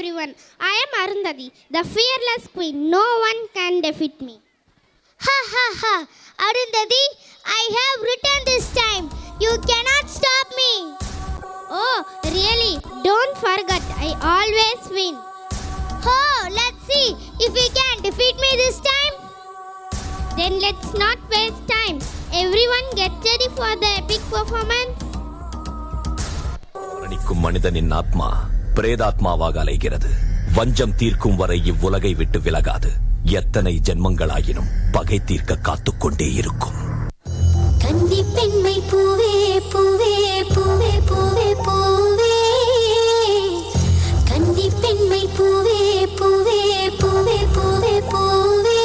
everyone. I am Arundhati, the fearless queen. No one can defeat me. Ha ha ha. Arundhati, I have written this time. You cannot stop me. Oh, really? Don't forget, I always win. Oh, let's see if you can defeat me this time. Then let's not waste time. Everyone get ready for the epic performance. மரணிக்கும் மனிதனின் ஆத்மா பிரேதாத்மாவாக அலைகிறது. வஞ்சம் தீர்க்கும் வரை இவ்வுலகை விட்டு விலகாது. எத்தனை ஜென்மங்களாயினும் பகை தீர்க்க காத்துக்கொண்டே இருக்கும். கன்னி பெண்மை பூவே பூவே பூவே பூவே பூவே கன்னி பெண்மை பூவே பூவே பூவே பூவே பூவே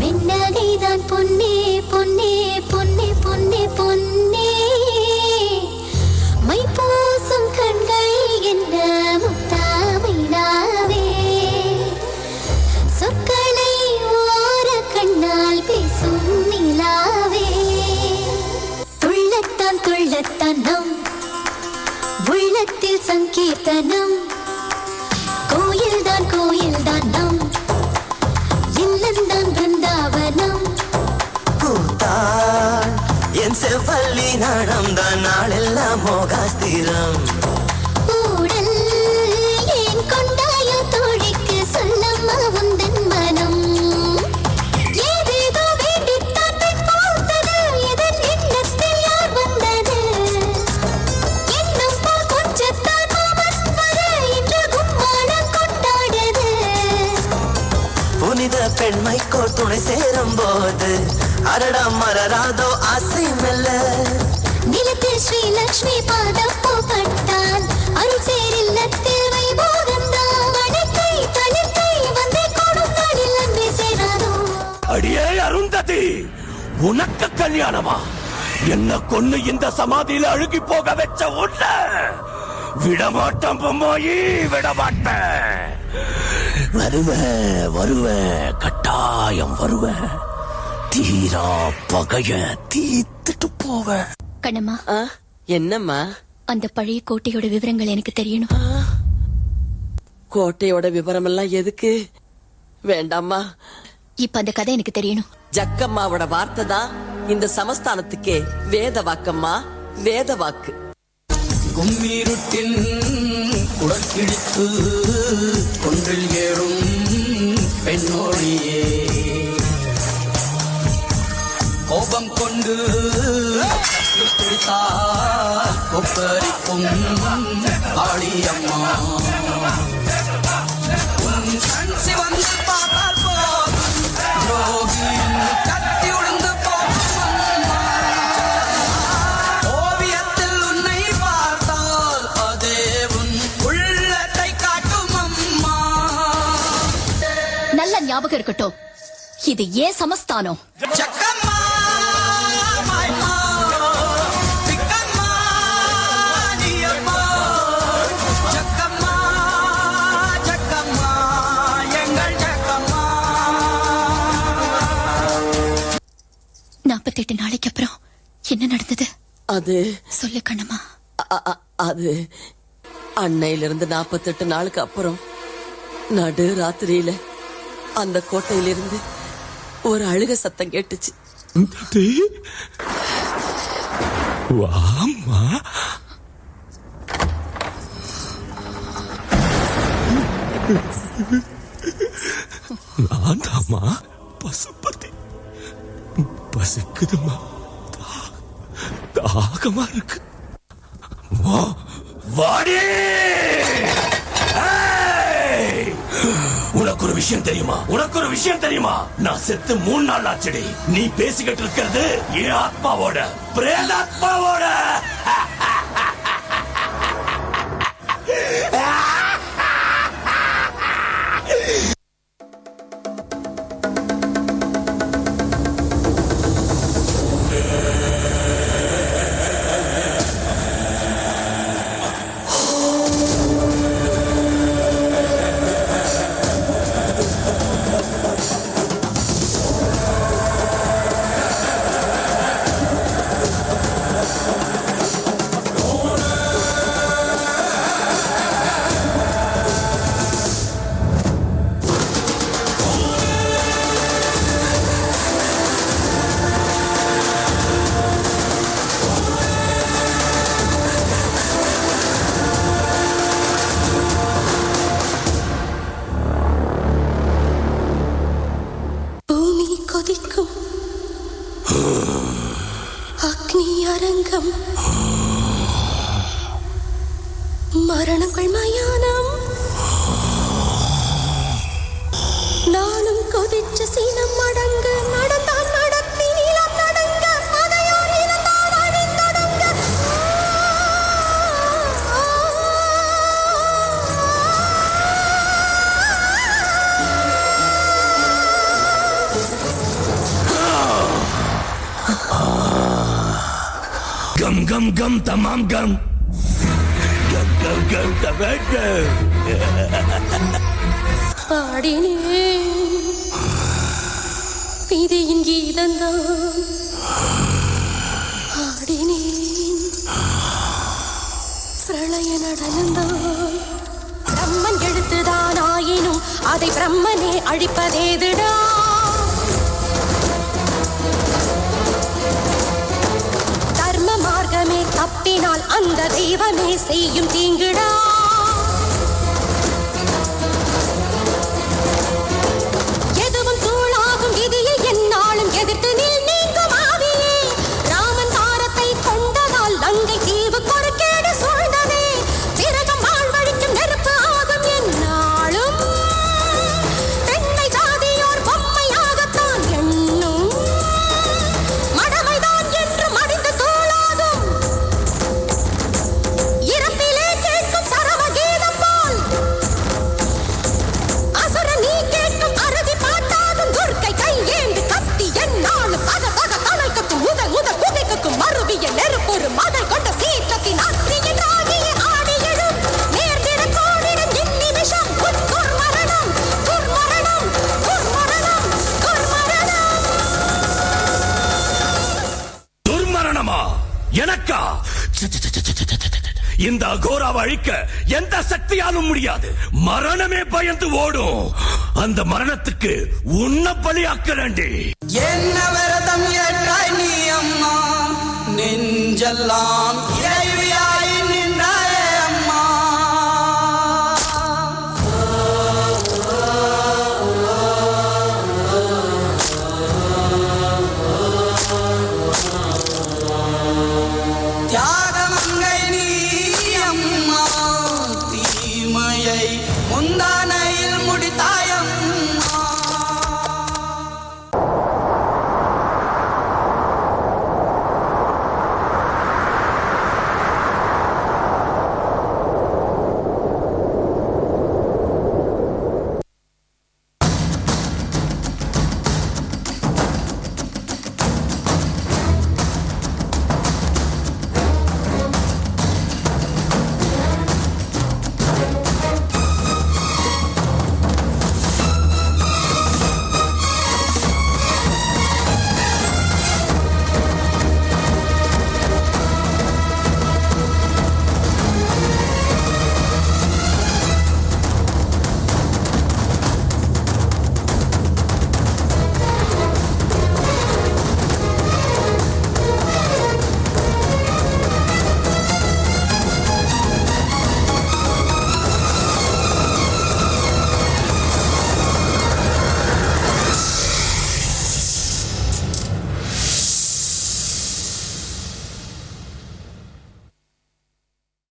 மென்னகைதான் பொன்னே பொன்னே பொன்னே பொன்னே பொன்னே மை பூசும் கண்கள் என்ன முத்தாமைனாவே சொற்களை ஓர கண்ணால் பேசும் நிலாவே துள்ளத்தான் துள்ளத்தான் நம் உள்ளத்தில் சங்கீர்த்தனம் கோயில்தான் கோயில்தான் நம் இல்லந்தான் பிருந்தாவனம் பூத்தான் என் செவ்வல்லி நடந்தான் நாளெல்லாம் மோகாஸ்திரம் ஊடல் ஏன் கொண்டாயோ தோழிக்கு சொல்லம்மா உந்தன் மனம் ஏதேதோ வேண்டித்தான் பெண் பூத்தது இதன் எண்ணத்தில் யார் வந்தது எண்ணம் போல் கொஞ்சத்தான் மாமன் வர இன்று கும்மாளம் கொண்டாடுது புனித பெண்மைக்கோர் துணை சேரும் போது அரடா மரராதோ ஆசை மெல்ல நிலத்தில் ஸ்ரீலக்ஷ்மி பாதம் பூப்பட்டால் அருள் சேரில்லத்தில் வைபோகம்தான் வணக்கை தளிர்க்கை வந்தே கொடுத்தாடில் அன்பே சேராதோ அடியே அருந்ததி, உனக்கு கல்யாணமா? என்ன கொன்னு இந்த சமாதியில அழுகி போக வச்ச உன்ன விடமாட்டேன் பொம்மாயி, விடமாட்டேன். வருவேன் வருவேன், கட்டாயம் வருவேன். தீரா பகைய தீத்துட்டு போவேன். கண்ணம்மா, என்னம்மா? அந்த பழைய கோட்டையோட விவரங்கள் எனக்கு தெரியணும். கோட்டையோட விவரம் எல்லாம் எதுக்கு? வேண்டாம்மா. இப்ப அந்த கதை எனக்கு தெரியணும். ஜக்கம்மாவோட வார்த்தை தான் இந்த சமஸ்தானத்துக்கே வேத வாக்கம்மா, வேத வாக்கு. கும்மீருட்டில் குடக்கிடித்து கொன்றில் ஏறும் பெண்ணோடியே கோபம் கொண்டு பிடித்தால் கொப்பரிக்கும் ஆளியம்மா உன் கண் சிவந்து பார்த்தால் போதும் யோகியின் கத்தி உழுந்து போகும் ஓவியத்தில் உன்னை பார்த்தால் அதே உன் உள்ளத்தை காட்டும் அம்மா. நல்ல ஞாபகம் இருக்கட்டும், இது ஏன் சமஸ்தானம். ஜக்கம்மா மாய்மா பிக்கம்மா நீயம்மா ஜக்கம்மா ஜக்கம்மா எங்கள் ஜக்கம்மா. 48 நாளைக்கு அப்புறம் என்ன நடந்தது? அது சொல்லு கண்ணம்மா. அது அன்னையிலிருந்து 48 நாளுக்கு அப்புறம் நடு ராத்திரியில அந்த கோட்டையிலிருந்து ஒரு அழுக சத்தம் கேட்டுச்சு. வாம்மா, நான் தாமா பசுபதி. பசிக்குதுமா, தாகமா இருக்கு. வாடி. உனக்கு ஒரு விஷயம் தெரியுமா? உனக்கு ஒரு விஷயம் தெரியுமா? நான் செத்து 3 நாள் ஆச்சுடி. நீ பேசிக்கிட்டு இருக்கிறது என் ஆத்மாவோட, பிரேதாத்மாவோட. தரங்கம் மரணங்கள் மயானம் நானும் கொதிச்ச சீனம் மடங்கு நடந்தான் நடத்தி நீளம் நடங்க அதையோர் இருந்தால் வழிந்தொடங்க गम गम गम तमाम गम गम गम गम तमाम गम பாடினேன் விதியின் கீதந்தான் ஆடினேன் பிரளய நடனந்தான் பிரம்மன் எழுத்துதான் ஆயினும் அதை பிரம்மனே அழிப்பதேதுடா தர்ம மார்க்கமே தப்பினால் அந்த தெய்வமே செய்யும் தீங்குடா எதுவும் தூளாகும் விதியை என்னாலும் எதிர்த்து நீங்கும் ஆவியே ராமன் தாரத்தை கொண்டதால் லங்கை தீவு கொடுக்கேடு சூழ்ந்ததே விரகம் வாழ்வழிக்கும் நெருப்பு ஆகும் என்னாலும் பெண்ணை ஜாதியோர் பொம்மையாகத்தான் எண்ணும் மடமைதான் என்று மடிந்து தூளாகும் இறப்பிலே கேட்கும் சரவ கீதம் போல் அசுர நீ கேட்கும் அறுதி பாட்டாகும் துர்க்கை கை ஏந்து கத்தி என்னாலும் பக பக கணல் கத்தும் முதல் முதல் குகை கக்கும் மறுவிய நெருப்பொரு மகள் கொண்ட சீற்றத்தின் அத்தியின் ஆகிய ஆடி எழும் நேர்ந்திட கோடிடும் இந்நிமிஷம் உன் துர்மரணம் துர்மரணம் துர்மரணம் துர்மரணம் துர்மரணமா எனக்கா இந்த அகோராவை அழிக்க எந்த சக்தியாலும் முடியாது மரணமே பயந்து ஓடும் அந்த மரணத்துக்கு உன்ன பலியாக்கிறேன்டி என்ன விரதம் ஏற்றாய் நீ அம்மா நெஞ்செல்லாம் இறைவியாய் நின்றாயே அம்மா தியாகமங்கை நீ அம்மா தீமையை முந்தானையில் முடித்தாயம்மா